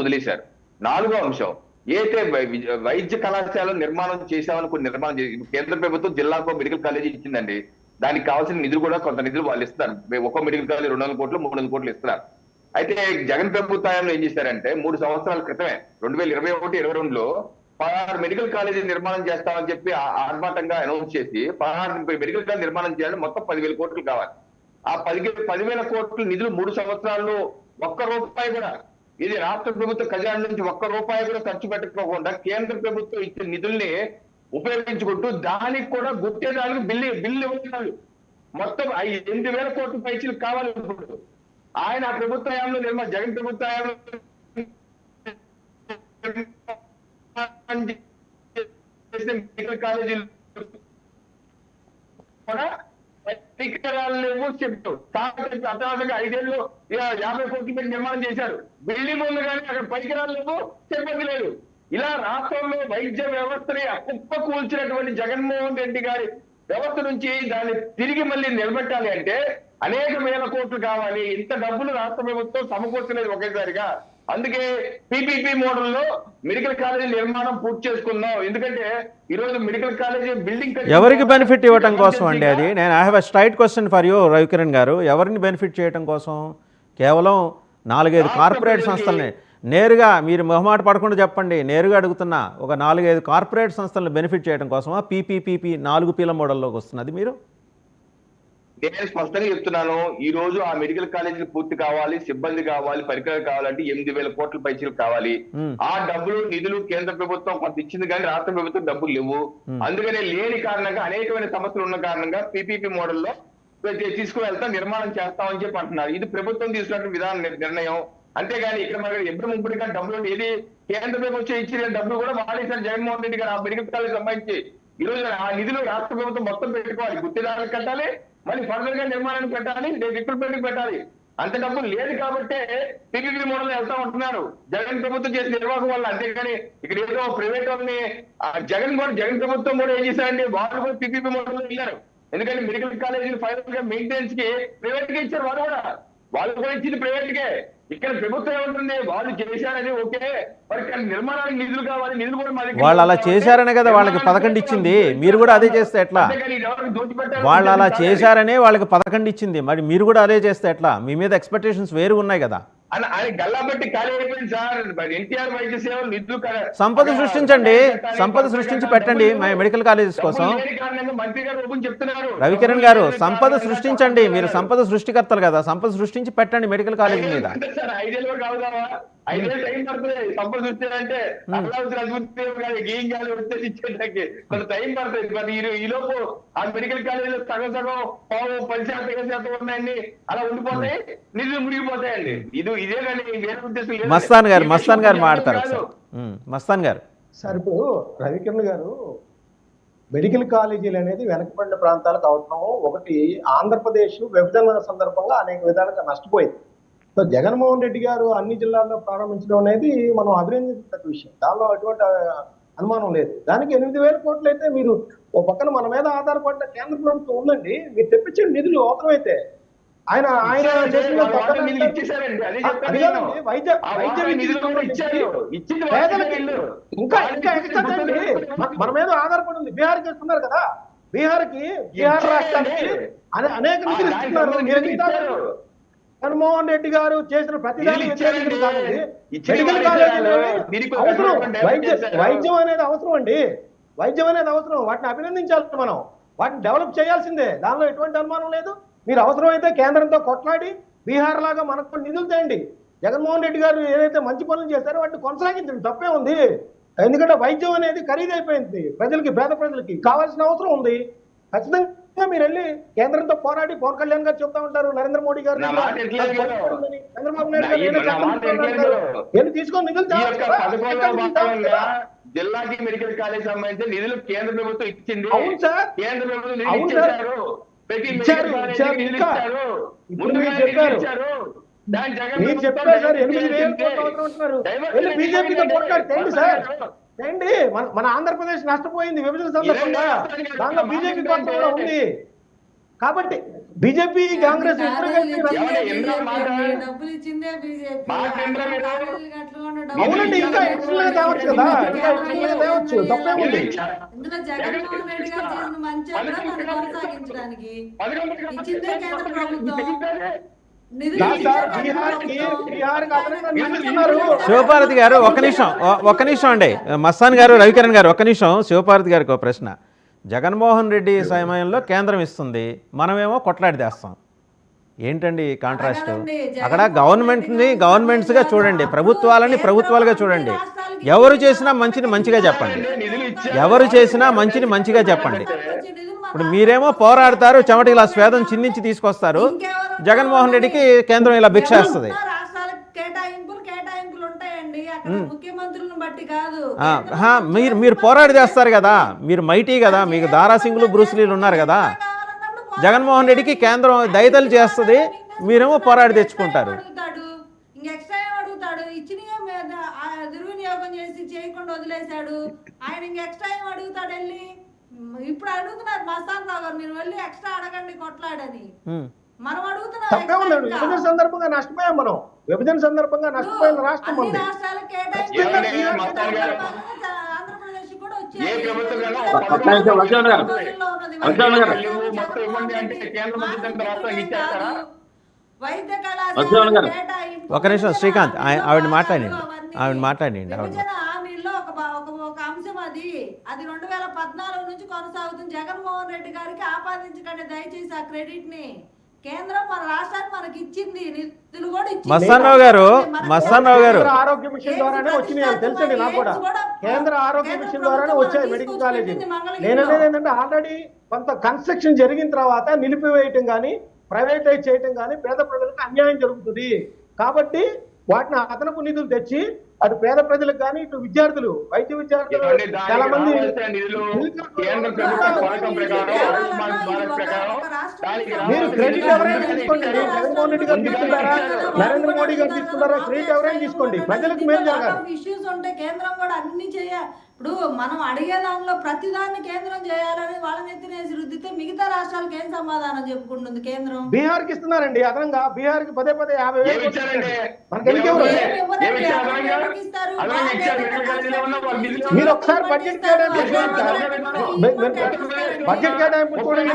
వదిలేశారు. నాలుగో అంశం ఏదైతే వైద్య కళాశాల నిర్మాణం చేశామని కొన్ని నిర్మాణం చేసి కేంద్ర ప్రభుత్వం జిల్లాకు మెడికల్ కాలేజీ ఇచ్చిందండి. దానికి కావాల్సిన నిధులు కూడా కొంత నిధులు వాళ్ళు ఇస్తారు. ఒక్కో మెడికల్ కాలేజీ 200 కోట్లు 300 కోట్లు ఇస్తున్నారు. అయితే జగన్ ప్రభుత్వం ఏం చేశారంటే 3 సంవత్సరాల క్రితమే 2021-22లో 16 మెడికల్ కాలేజీ నిర్మాణం చేస్తామని చెప్పి ఆర్భాటంగా అనౌన్స్ చేసి 16 మెడికల్ కాలేజీ నిర్మాణం చేయాలని మొత్తం 10,000 కోట్లు కావాలి. ఆ 10,000 కోట్లు నిధులు 3 సంవత్సరాల్లో ఒక్క రూపాయి కూడా ఇది రాష్ట్ర ప్రభుత్వ ఖజానా నుంచి ఒక్క రూపాయి కూడా ఖర్చు పెట్టకపోకుండా కేంద్ర ప్రభుత్వం ఇచ్చిన నిధుల్ని ఉపయోగించుకుంటూ దానికి కూడా గుర్తేదానికి బిల్లు ఇవ్వాలి. మొత్తం 8,000 కోట్ల పైసలు కావాలి. ఇప్పుడు ఆయన ప్రభుత్వ హయాంలో జగన్ ప్రభుత్వ హయాంలో మెడికల్ కాలేజీలు కూడా పరికరాలు లేవు చెప్తూ అతనాసంగా 5 ఏళ్ళు 50 కోట్లు పెట్టి నిర్మాణం చేశారు. బిల్డింగ్ ఉంది కానీ అక్కడ పరికరాలు లేవు, చెప్పేది లేదు. ఇలా రాష్ట్రంలో వైద్య వ్యవస్థని కుప్ప కూల్చినటువంటి జగన్మోహన్ రెడ్డి గారి వ్యవస్థ నుంచి దాన్ని తిరిగి మళ్ళీ నిలబెట్టాలి అంటే అనేక వేల కోట్లు కావాలి. ఇంత డబ్బులు రాష్ట్ర ప్రభుత్వం సమకూర్చలేదు ఒకేసారిగా. అందుకే పీపీపీ మోడల్లో మెడికల్ కాలేజీ నిర్మాణం పూర్తి చేసుకుందాం. ఎందుకంటే ఈ రోజు మెడికల్ కాలేజీ బిల్డింగ్ ఎవరికి బెనిఫిట్ ఇవ్వటం కోసం అండి అది? నేను I have a straight question for you Ravikiran గారు. ఎవరిని బెనిఫిట్ చేయడం కోసం? కేవలం 4-5 కార్పొరేట్ సంస్థలని నేరుగా మీరు మొహమాట పడకుండా చెప్పండి, నేరుగా అడుగుతున్నా. ఒక 4-5 కార్పొరేట్ సంస్థలను బెనిఫిట్ చేయడం కోసమా పీపీపీపీ 4 పీల మోడల్లోకి వస్తున్నది మీరు? నేను స్పష్టంగా చెప్తున్నాను. ఈ రోజు ఆ మెడికల్ కాలేజీలు పూర్తి కావాలి, సిబ్బంది కావాలి, పరికరాలు కావాలంటే 8,000 కోట్ల పైసలు కావాలి. ఆ డబ్బులు నిధులు కేంద్ర ప్రభుత్వం కొంత ఇచ్చింది కానీ రాష్ట్ర ప్రభుత్వం డబ్బులు లేవు. అందుకనే లేని కారణంగా అనేకమైన సమస్యలు ఉన్న కారణంగా పీపీపీ మోడల్లో తీసుకువెళ్తా నిర్మాణం చేస్తామని చెప్పి అంటున్నారు. ఇది ప్రభుత్వం తీసుకున్న నిర్ణయం. అంతేగాని ఇక్కడ మనకి ఎప్పుడు ముప్పటిగా డబ్బులు ఏది కేంద్ర ప్రభుత్వం ఇచ్చిన డబ్బులు కూడా వాడేశారు జగన్మోహన్ రెడ్డి గారు ఆ మెడికల్ కాలేజ్ సంబంధించి. ఈ రోజు ఆ నిధులు రాష్ట్ర ప్రభుత్వం మొత్తం పెట్టుకోవాలి, గుర్తిదారులకు కట్టాలి, మళ్ళీ ఫర్దర్ గా నిర్మాణానికి పెట్టాలి, రిక్రూట్మెంట్ పెట్టాలి. అంత డబ్బులు లేదు కాబట్టే పీపీపీ మోడల్ వెళ్తా ఉంటున్నారు జగన్ ప్రభుత్వం చేసిన నిర్వాహకం వల్ల. అంతేగాని ఇక్కడ ఏదో ప్రైవేట్ వాళ్ళని జగన్ ప్రభుత్వం కూడా ఏం చేశారండి, వాళ్ళు కూడా పీపీపీ మోడల్ వెళ్ళారు. ఎందుకంటే మెడికల్ కాలేజీలు ఫైనల్ గా మెయింటెనెన్స్ కి ప్రైవేట్ గా ఇచ్చారు. వాళ్ళు కూడా ఇచ్చింది ప్రైవేట్ గే. ఇక్కడ ప్రభుత్వం ఏమంటుంది, వాళ్ళు చేశారని ఓకే, మరి నిర్మాణానికి నిధులు కావాలి, నిధులు కూడా వాళ్ళు అలా చేశారనే కదా వాళ్ళకి 11 ఇచ్చింది. మీరు కూడా అదే చేస్తే ఎట్లా? వాళ్ళు అలా చేశారనే వాళ్ళకి 11 ఇచ్చింది, మరి మీరు కూడా అదే చేస్తే ఎట్లా? మీ మీద ఎక్స్పెక్టేషన్స్ వేరు ఉన్నాయి కదా. ఆయన గల్లాబట్టి ఖాళీ అయిపోయింది సార్. ఎన్టీఆర్ వైద్య సేవలు నిధులు సంపద సృష్టించండి, సంపద సృష్టించి పెట్టండి మెడికల్ కాలేజెస్ కోసం. మంత్రి గారు ఓపెన్ చెప్తున్నారు. రవికిరణ్ గారు సంపద సృష్టించండి, మీరు సంపద సృష్టికర్తలు కదా, సంపద సృష్టించి పెట్టండి మెడికల్ కాలేజ్ మీద. 5 ఏళ్ళు కావుదావా? 5 ఏళ్ళు టైం పడుతుంది సంపద సృష్టి అంటే. గేయం గాలి వస్తే ఇచ్చేదానికి కొంత టైం పడుతుంది. మరి ఈ లోపు ఆ మెడికల్ కాలేజీలో సగం 10% ఉన్నాయండి, అలా ఉండిపోతాయి, నిధులు మునిగిపోతాయండి. ఇదే కానీ వేరే ఉద్దేశం లేదు. మస్తాన్ గారు మాట్లాడతారు. మస్తాన్ గారు సార్, ఇప్పుడు రవికిరణ్ గారు మెడికల్ కాలేజీలు అనేది వెనకబడిన ప్రాంతాలకు అవసరం. ఒకటి, ఆంధ్రప్రదేశ్ విభజన సందర్భంగా అనేక విధాలుగా నష్టపోయింది. సో జగన్మోహన్ రెడ్డి గారు అన్ని జిల్లాల్లో ప్రారంభించడం అనేది మనం అభినందించదగ్గ విషయం, దానిలో ఎటువంటి అనుమానం లేదు. దానికి 8,000 కోట్లు అయితే మీరు ఓ పక్కన మన మీద ఆధారపడ్డ కేంద్ర ప్రభుత్వం ఉందండి, మీరు తెప్పించిన నిధులు అవసరమైతే ఆయన ఇంకా మన మీద ఆధారపడి ఉంది. బీహార్కి ఇస్తున్నారు కదా, బీహార్ రాష్ట్రానికి అనేక నిధులు ఇస్తున్నారు. జగన్మోహన్ రెడ్డి గారు చేసిన ప్రతిదాన్ని మెడికల్ కాలేజీ అవసరం, వైద్యం అనేది అవసరం అండి, వైద్యం అనేది అవసరం. వాటిని అభినందించాలి, మనం వాటిని డెవలప్ చేయాల్సిందే, దానిలో ఎటువంటి అనుమానం లేదు. మీరు అవసరమైతే కేంద్రంతో కొట్లాడి బీహార్ లాగా మనకు నిధులు తేండి. జగన్మోహన్ రెడ్డి గారు ఏదైతే మంచి పనులు చేశారో వాటిని కొనసాగించండి, తప్పే ఉంది. ఎందుకంటే వైద్యం అనేది ఖరీదైపోయింది, ప్రజలకి, పేద ప్రజలకి కావాల్సిన అవసరం ఉంది. ఖచ్చితంగా మీరు వెళ్ళి కేంద్రంతో పోరాడి పవన్ కళ్యాణ్ గారు చెప్తా ఉంటారు, నరేంద్ర మోడీ గారు, చంద్రబాబు నాయుడు గారు తీసుకొని నిధులు జిల్లాకి మెడికల్ కాలేజ్ సంబంధించి నిధులు కేంద్ర ప్రభుత్వం ఇచ్చింది. అవును సార్, కేంద్ర ప్రభుత్వం బీజేపీతో పోట్లాడుతుంది సార్. ఏంటి మన ఆంధ్రప్రదేశ్ నష్టపోయింది విభజన సందర్భంగా, దాంట్లో బీజేపీ పాత్ర కూడా ఉంది. కాబట్టి బీజేపీ కాంగ్రెస్ అవునండి, ఇంకా ఎక్స్ట్రా తేవచ్చు కదా, ఇంకా ఎక్స్ట్రా తేవచ్చు, తప్పేముంది? ఇందులో జగన్మోహన్ రెడ్డి గారు చేసిన మంచి దాన్ని కొనసాగించడానికి ఇచ్చిందే కేంద్ర ప్రభుత్వం. శివపార్వతి గారు ఒక్క నిమిషం అండి, మస్తాన్ గారు, రవికిరణ్ గారు ఒక్క నిమిషం. శివపార్వతి గారికి ఒక ప్రశ్న. జగన్మోహన్ రెడ్డి సమయంలో కేంద్రం ఇస్తుంది, మనమేమో కొట్లాడితేస్తాం, ఏంటండి కాంట్రాస్ట్? అక్కడ గవర్నమెంట్స్గా చూడండి, ప్రభుత్వాలని ప్రభుత్వాలుగా చూడండి. ఎవరు చేసినా మంచిని మంచిగా చెప్పండి, ఎవరు చేసినా మంచిని మంచిగా చెప్పండి. ఇప్పుడు మీరేమో పోరాడతారు, చెమట ఇలా స్వేదం చిందించి తీసుకొస్తారు, జగన్మోహన్ రెడ్డికి కేంద్రం ఇలా భిక్ష వేస్తుంది. కేటాయింపులు ఉంటాయండి, అక్కడ ముఖ్యమంత్రులను బట్టి కాదు. మీరు పోరాడి చేస్తారు కదా, మీరు మైటీ కదా, మీకు దారాసింగులు బ్రూస్లీలు ఉన్నారు కదా. జగన్మోహన్ రెడ్డికి కేంద్రం దయతలు చేస్తుంది, మీరేమో పోరాడి తెచ్చుకుంటారు. దుర్వినియోగం చేసి చేయకుండా వదిలేశాడు ఆయన, ఎక్స్ట్రా ఏం అడుగుతాడు వెళ్ళి? ఇప్పుడు అడుగుతున్నారు మస్తాన్ రావు గారు, మీరు వెళ్ళి ఎక్స్ట్రా అడగండి కొట్లాడని. మనం అడుగుతున్నాం. విభజన సందర్భంగా నష్టపోయాం, మనం విభజన సందర్భంగా నష్టపోయిన రాష్ట్రం ఉంది. రాష్ట్రాలకు కేటాయించి ఆంధ్రప్రదేశ్ కూడా వైద్య కళాశాల ఒక నిమిషం శ్రీకాంత్, ఆవిడ మాట్లాడండి. హామీల్లో ఒక అంశం అది 2014 నుంచి కొనసాగుతుంది. జగన్మోహన్ రెడ్డి గారికి ఆపాదించకండి దయచేసి ఆ క్రెడిట్ ని. కేంద్రం మన రాష్ట్రానికి మనకి ఇచ్చింది, నిధులు కూడా ఇచ్చింది. మస్తాన్ రావు గారు ఆరోగ్య మిషన్ ద్వారానే వచ్చినాయి, తెలుసండి నాకు కూడా. కేంద్ర ఆరోగ్య మిషన్ ద్వారానే వచ్చాయి మెడికల్ కాలేజీ. నేననేది ఏంటంటే, ఆల్రెడీ కొంత కన్స్ట్రక్షన్ జరిగిన తర్వాత నిలిపివేయటం కానీ ప్రైవేటైజ్ చేయటం కానీ పేద ప్రజలకు అన్యాయం జరుగుతుంది. కాబట్టి వాటిని అదనపు నిధులు తెచ్చి అటు పేద ప్రజలకు కానీ ఇటు విద్యార్థులు, వైద్య విద్యార్థులు చాలా మంది మీరు క్రెడిట్ ఎవరైనా తీసుకోండి, జగన్మోహన్ రెడ్డి గారు తీసుకుంటారా, నరేంద్ర మోడీ గారు తీసుకుంటారా, క్రెడిట్ ఎవరైనా తీసుకోండి, ప్రజలకు మేలు జరగాలి. ఇష్యూస్ ఉంటే కేంద్రం కూడా అన్ని ఇప్పుడు మనం అడిగే దానిలో ప్రతిదాన్ని కేంద్రం చేయాలని వాళ్ళని ఎత్తినేసి రుద్దితే మిగతా రాష్ట్రాలకు ఏం సమాధానం చెప్పుకుంటుంది కేంద్రం? బీహార్ కి ఇస్తున్నారండి అదనంగా, బీహార్ కి పదే 50,000 మీరు ఒకసారి బడ్జెట్ కేటాయింపు చూడండి.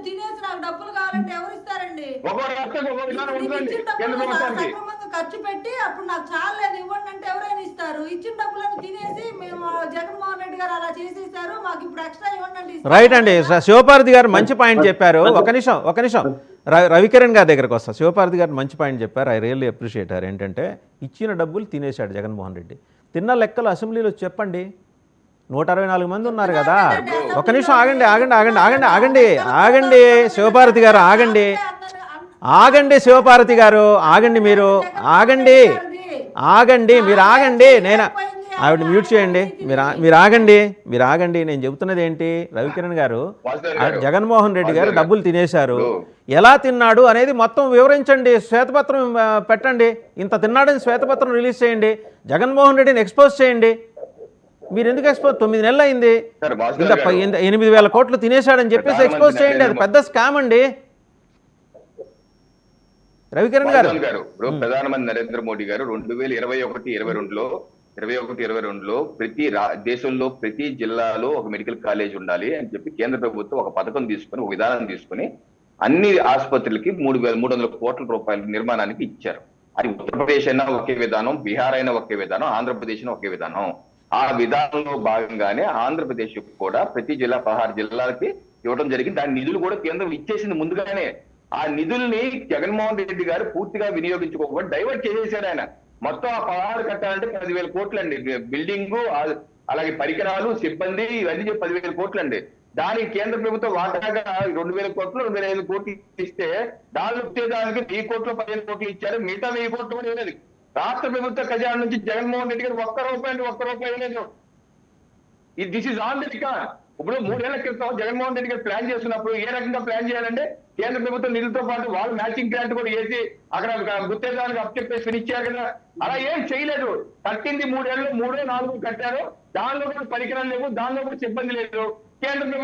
తినేసి నాకు డబ్బులు కావాలంటే ఎవరు ఇస్తారండి? ఖర్చు పెట్టి అప్పుడు నాకు చాలా లేదు ఇవ్వండి అంటే ఎవరైనా ఇస్తారు? ఇచ్చిన డబ్బులను తినేసి మేము జగన్మోహన్ రెడ్డి గారు అలా చేసేసారు, మాకు ఇప్పుడు ఎక్స్ట్రా ఇవ్వండి అంటే. రైట్ అండి, శివపార్వతి గారు మంచి పాయింట్ చెప్పారు. ఒక నిమిషం రవికిరణ్ గారి దగ్గరకు వస్తా. శివపార్వతి గారు మంచి పాయింట్ చెప్పారు, ఐ రియల్లీ అప్రిషియేట్. ఏంటంటే, ఇచ్చిన డబ్బులు తినేశాడు జగన్మోహన్ రెడ్డి. తిన్న లెక్కలు అసెంబ్లీలో చెప్పండి. 164 మంది ఉన్నారు కదా. ఒక నిమిషం ఆగండి శివపార్వతి గారు, ఆగండి శివపార్వతి గారు, మీరు ఆగండి. నేను ఆవిడ మ్యూట్ చేయండి. మీరు ఆగండి. నేను చెబుతున్నది ఏంటి, రవికిరణ్ గారు, జగన్మోహన్ రెడ్డి గారు డబ్బులు తినేశారు, ఎలా తిన్నాడు అనేది మొత్తం వివరించండి, శ్వేతపత్రం పెట్టండి. ఇంత తిన్నాడని శ్వేతపత్రం రిలీజ్ చేయండి, జగన్మోహన్ రెడ్డిని ఎక్స్పోజ్ చేయండి. మీరు ఎందుకు ఎక్స్పోజ్? 9 నెలలు అయింది, ఇంకా 8,000 కోట్లు తినేశాడని చెప్పేసి ఎక్స్పోజ్ చేయండి. అది పెద్ద స్కామ్ అండి. రవికిరణ్ గారు, ప్రధానమంత్రి నరేంద్ర మోడీ గారు 2021-22లో ప్రతి దేశంలో ప్రతి జిల్లాలో ఒక మెడికల్ కాలేజ్ ఉండాలి అని చెప్పి కేంద్ర ప్రభుత్వం ఒక పథకం తీసుకుని, ఒక విధానం తీసుకుని అన్ని ఆసుపత్రులకి 3,300 కోట్ల రూపాయల నిర్మాణానికి ఇచ్చారు. అది ఉత్తరప్రదేశ్ అయినా ఒకే విధానం, బీహార్ అయినా ఒకే విధానం, ఆంధ్రప్రదేశ్ అయినా ఒకే విధానం. ఆ విధానంలో భాగంగానే ఆంధ్రప్రదేశ్ కూడా ప్రతి జిల్లా 16 జిల్లాలకి ఇవ్వడం జరిగింది. దాని నిధులు కూడా కేంద్రం ఇచ్చేసింది ముందుగానే. ఆ నిధుల్ని జగన్మోహన్ రెడ్డి గారు పూర్తిగా వినియోగించుకోకుండా డైవర్ట్ చేసేసాడు ఆయన. మొత్తం ఆ 16 కట్టాలంటే 10,000 కోట్లు అండి. బిల్డింగ్, అలాగే పరికరాలు, సిబ్బంది, ఇవన్నీ 10,000 కోట్లు అండి. దానికి కేంద్ర ప్రభుత్వం వాటాగా 2,000 కోట్లు 2,500 కోట్లు ఇస్తే దానిలో వచ్చేదానికి 1000 కోట్లు 15 కోట్లు ఇచ్చారు. మిగతా 1000 కోట్లు కూడా ఇవ్వలేదు. రాష్ట్ర ప్రభుత్వ ఖజానా నుంచి జగన్మోహన్ రెడ్డి గారు ఒక్క రూపాయి ఇవ్వలేదు. This is on the record. ఇప్పుడు 3 ఏళ్ల క్రితం జగన్మోహన్ రెడ్డి గారు ప్లాన్ చేస్తున్నప్పుడు ఏ రకంగా ప్లాన్ చేయాలంటే, కేంద్ర ప్రభుత్వం నిధులతో పాటు వాళ్ళు మ్యాచింగ్ గ్రాంట్ కూడా వేసి అక్కడ గుర్తించడానికి అప్ చెప్పేసి ఫినిష్ చేయాలి కదా. అలా ఏం చేయలేదు. కట్టింది 3 ఏళ్ళు, 3-4 కట్టారు. దానిలో కూడా పరికరాలు లేవు, దానిలో కూడా సిబ్బంది లేదు. కేంద్ర ప్రభుత్వం